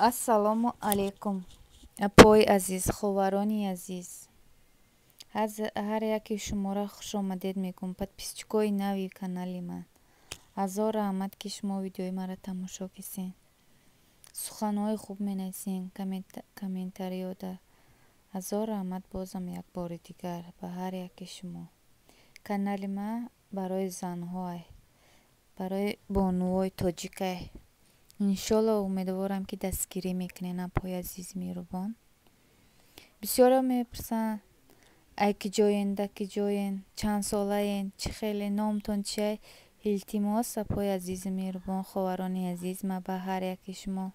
Ассалому алейкум. Апои азиз, ховарони азиз. Ҳар яке шуморо хушомадед мегӯм подписчикои нави канали ман. Ҳазор раҳмат ки шумо видеои маро тамошо кисен. Суханҳои хуб менависен комментариёда. Ҳазор раҳмат бозам як бори дигар ба ҳар яке шумо. Канали ман барои занҳое, барои бонуҳои тоҷикае. иншолло умедворам ки дастгирӣ мекунен апои азизи меҳрубон. Бисёро мепурсанд ай ки ҷоен, да ки ҷоен, чанд солаен, чӣ хеле, номтон чие? Илтимос апои азизи меҳрубон, ховарони азиз, ман ба ҳар яки шумо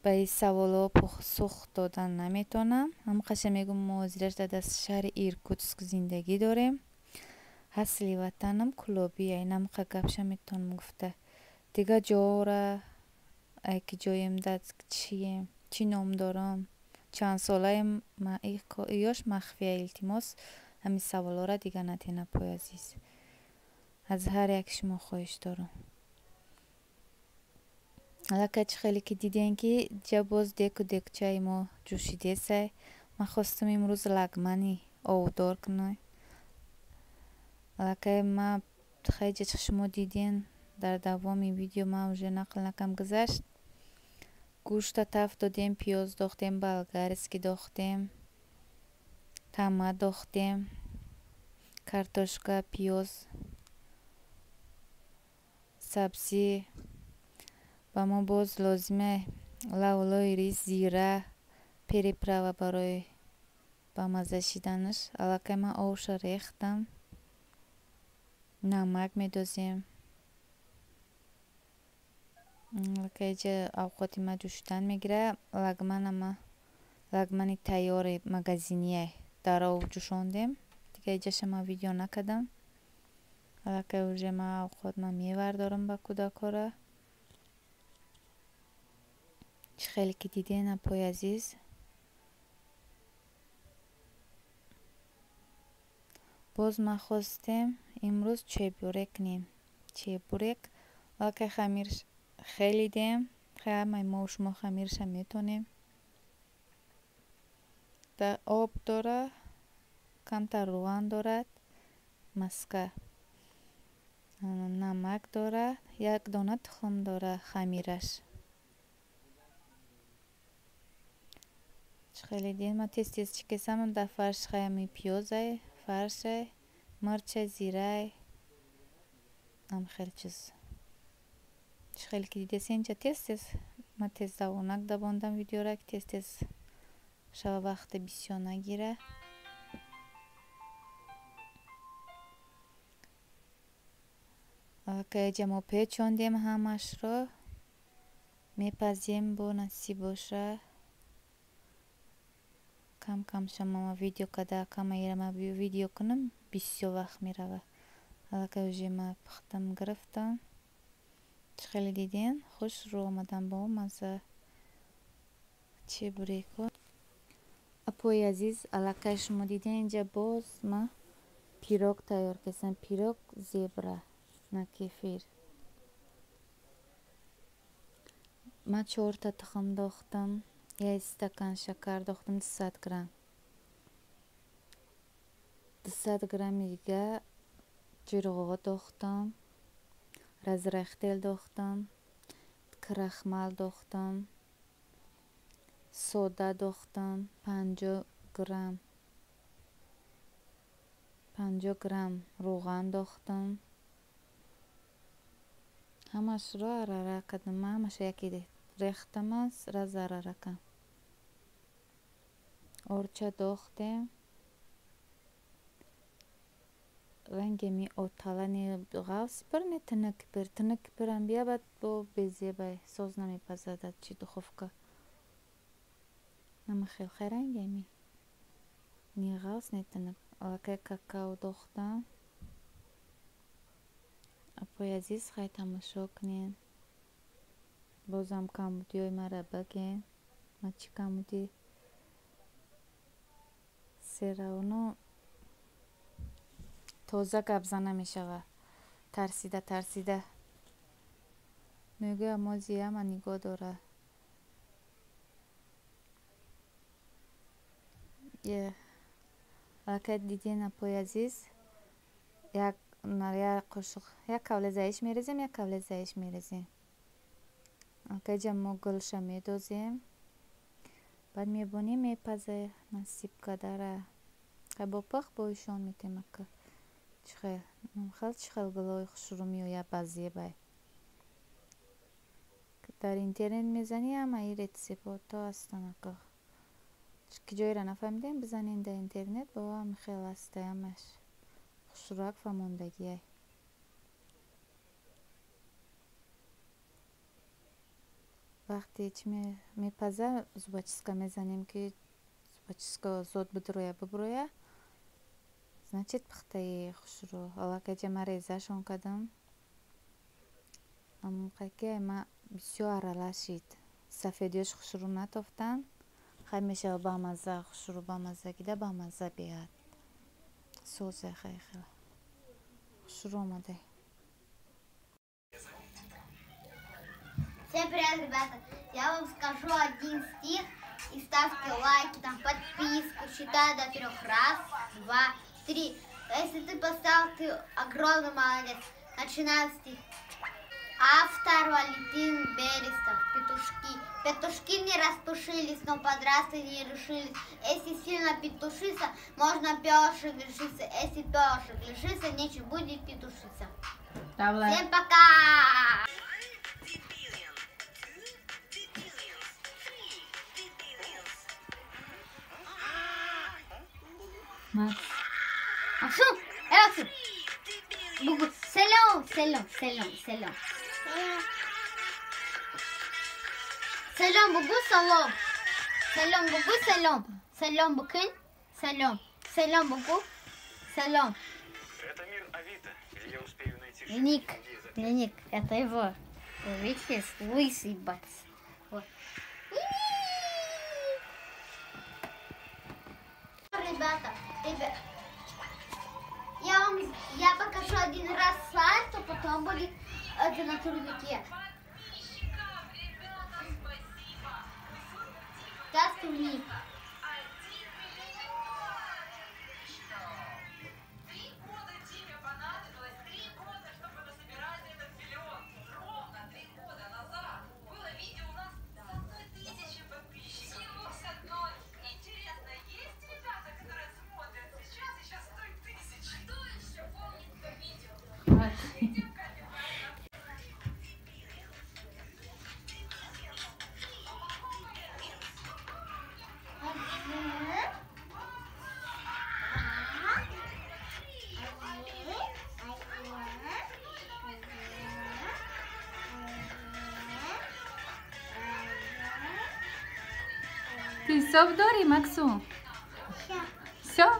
ба ин саволҳо посух додан наметавонам. Ҳамқаша мегӯм мо ҳозираш дар шаҳри Иркутск зиндагӣ дорем. Асли ватанам Кулобия. Намқа гапша метавонам гуфта. Дигар ҷоҳора ай ки ҷоем, да чием, чӣ ном дорам, чанд солаем, ёш махфия. Илтимос ҳамин саволҳоро дигар натен апои азиз. аз ҳар яки шумо хоҳиш дорам. аллакай чӣ хеле ки дидем ки ҷа боз деку декчаи мо ҷӯшидесай. ман хостам имрӯз лагмани овдор кунам. аллакай ман хеле ҷа шумо диден дар давоми видео ман уже нақл накам гузашт. гӯшта тафт додем, пиёз дохтем, болгарский дохтем, тама дохтем, картошка, пиёз, сабзӣ. ба мо боз лозиме лавлои рис, зира, переправа барои ба мазза шиданаш. аллакай ман овша рехтам, намак медозем. аллакай ҷа авқоти ма ҷӯшидан мегира. лагмани тайёри магазиния дар об ҷӯшондем. дигар ҷаша ман видео накардам. аллакай уже ман авқот мевардорам ба кӯдакора. чӣ хеле ки диден апои азиз. боз ма хостем имрӯз чебурек кунем. Чебурек аллакай хамирш хеле дем. ҳамаи мо шумо хамирша метонем. дар об дорад, камтар рӯған дорад, маска, намак дорад, як дона тухм дорад хамираш. чӣ хеле дидем. ман тез чӣ кесам дар фарш хаями пиёзай, фаршай, мирчай, зирай, ам хел чиз. чӣ хеле ки дидесен ҷа тез ман тез давонак дабондам видеора ки тез шава вақти бисёр нагира. аллакай ҷа мо печондем ҳамашро. мепазем бо насиб боша. кам кам шама видео када кама ирама видео кунам бисёр вақт мерава. аллакай уже ма пухтам гирифтам. чӣ хеле диден хуш рӯ омадан бо мазза чебуреко. апои азиз, аллакай шумо диден ҷа боз ма пирог тайёр кардам. пирог зебра на кефир. ман 4 тухм дохтам, 1 стакан шакар дохтам, 200 грамм. 200 грамми дига ҷирғово дохтам, разрехтел дохтам, крахмал дохтам, сода дохтам, 50 грамм рӯған дохтам. ҳамашро арара кардам. ман ҳамаша яке рехтам аст, раз арара кам. орча дохтем. рангеми оталани ғавс пир не тинак пирам биябад бо безебай соз намепазадад чи духовка. нама хел хай рангеми не ғавс не тинак. аллакай какао дохтам. апои азиз хай тамошо кунен. бозам камудиҳои мара баген. ма чӣ камуди серавно тоза гап зана мешава. тарсида мегӯям мозия ма нигоҳ дора. Лака дидин апои азиз, як қошуқ, як кавла заиш мерезем, як кавла заиш мерезем. Лака мо гулша медозем. Баъд мебонем мепазе насибка дара. Бо пах бо ишон метем ака. Чихел гулои хушру меояд баъзие бай. Дар интернет мезани ҳамаи рецептҳо ҳастанд ака. ки ҷойра нафаҳмидем бизанен дар интернет бо ҳами хел аста ҳамаш. Хушрак ва мондагиай. вақте чӣ мепаза зубочистка мезанем ки зубочистка зод биброя, значит пухтаи хушру. Аллакаҷа ма резашон кардам. аммоқаки ма бисёр аралашид. Сафедиёш хушру натофтан. خیلی میشه با مزه خوشرو با مزه گیده با مزه بیاد соусе خیلی خوشرو اومده. Всем привет, ребята! Я вам скажу один стих и ставьте лайки, там подписку, считаю до 3. Раз, 2, 3. Если ты поставил, ты огромный молодец. Начинаем стих. Автор Валентин Берестов. Петушки. Петушки не распушились, но подрасли не решились. Если сильно петушиться, можно пёшек лишиться. Если пёшек лишиться, нечего будет петушиться. Давай. Всем пока! Аксу, Аксу. Бугу, selam. Selam bugu, salam. Selam bugu, salam. Selam bugün, salam. Selam bugu, salam. Это мир Авито, где я успею найти... Ник, это его. Вы видите, лысый бац. Вот. Ребята, я покажу один раз слайд, то потом будет это на турнике. Да, турник. Ты соп дори, Максум? Все?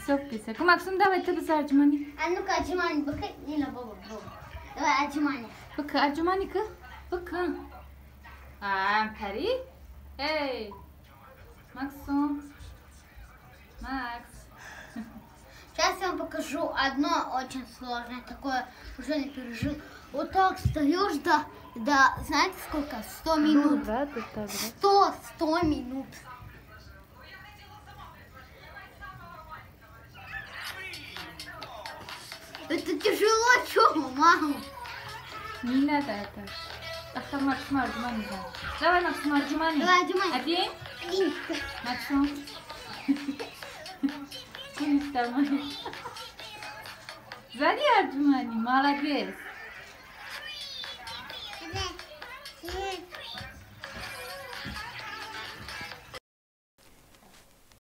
Соп писак. Максум, давай ты биза аджмани. А ну-ка, аджмани, бака, не на бабу. Давай, аджмани. Бака, аджмани-ка. Бака. Пари? Эй, Максум. Макс. Сейчас я вам покажу одно очень сложное, такое уже не пережил. Вот так встаешь до знаете сколько? 100 минут. Да, ты так, 100 минут. Это тяжело, чё, мама? Не надо это. Ах, Максум, аджмани. Давай, Максум, аджмани. Давай, аджмани. Один? Максум. Сзади аджмани, молодец.